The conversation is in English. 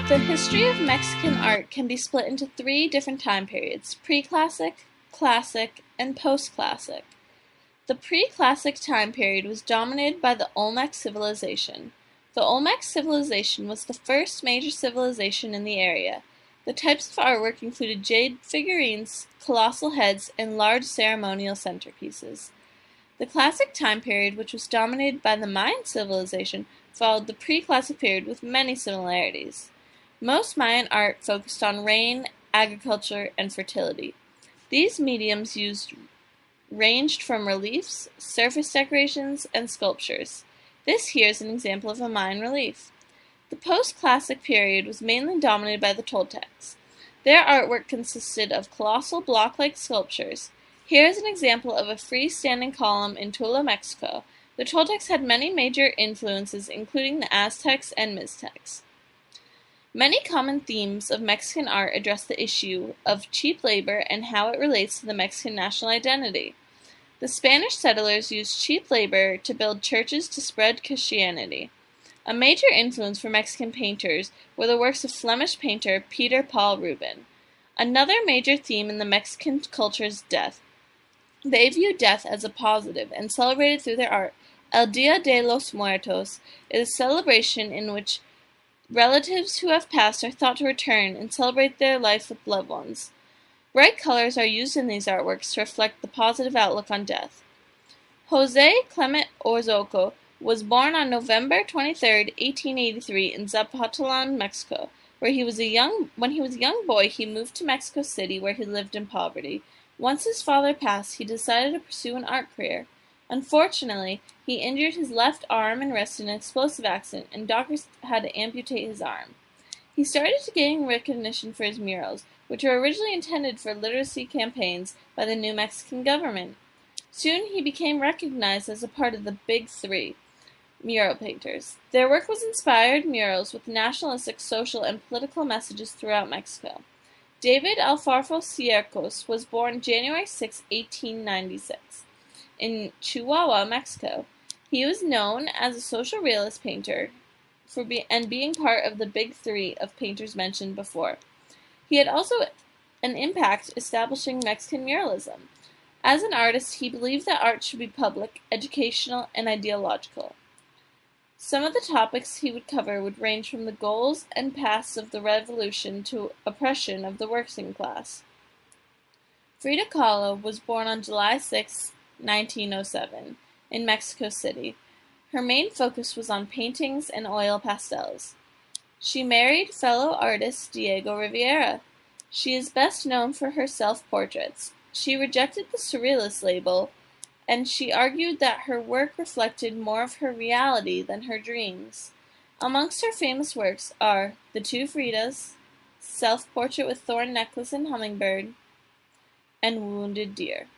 The history of Mexican art can be split into three different time periods: pre-classic, classic, and post-classic. The pre-classic time period was dominated by the Olmec civilization. The Olmec civilization was the first major civilization in the area. The types of artwork included jade figurines, colossal heads, and large ceremonial centerpieces. The classic time period, which was dominated by the Mayan civilization, followed the pre-classic period with many similarities. Most Mayan art focused on rain, agriculture, and fertility. These mediums ranged from reliefs, surface decorations, and sculptures. This here is an example of a Mayan relief. The post-classic period was mainly dominated by the Toltecs. Their artwork consisted of colossal block-like sculptures. Here is an example of a freestanding column in Tula, Mexico. The Toltecs had many major influences, including the Aztecs and Mixtecs. Many common themes of Mexican art address the issue of cheap labor and how it relates to the Mexican national identity. The Spanish settlers used cheap labor to build churches to spread Christianity. A major influence for Mexican painters were the works of Flemish painter Peter Paul Rubens. Another major theme in the Mexican culture is death. They view death as a positive and celebrated through their art. El Dia de los Muertos is a celebration in which relatives who have passed are thought to return and celebrate their life with loved ones. Bright colors are used in these artworks to reflect the positive outlook on death. José Clement Orozco was born on November 23, 1883 in Zapotlan, Mexico. When he was a young boy, he moved to Mexico City, where he lived in poverty. Once his father passed, he decided to pursue an art career. Unfortunately, he injured his left arm and wrist in an explosive accident, and doctors had to amputate his arm. He started to gain recognition for his murals, which were originally intended for literacy campaigns by the new Mexican government. Soon he became recognized as a part of the Big Three mural painters. Their work was inspired murals with nationalistic, social, and political messages throughout Mexico. David Alfaro Ciercos was born January 6, 1896. In Chihuahua, Mexico. He was known as a social realist painter and being part of the Big Three of painters mentioned before. He had also an impact establishing Mexican muralism. As an artist, he believed that art should be public, educational, and ideological. Some of the topics he would cover would range from the goals and paths of the revolution to oppression of the working class. Frida Kahlo was born on July 6, 1907, in Mexico City. Her main focus was on paintings and oil pastels. She married fellow artist Diego Rivera. She is best known for her self-portraits. She rejected the Surrealist label, and she argued that her work reflected more of her reality than her dreams. Amongst her famous works are The Two Fridas, Self-Portrait with Thorn Necklace and Hummingbird, and Wounded Deer.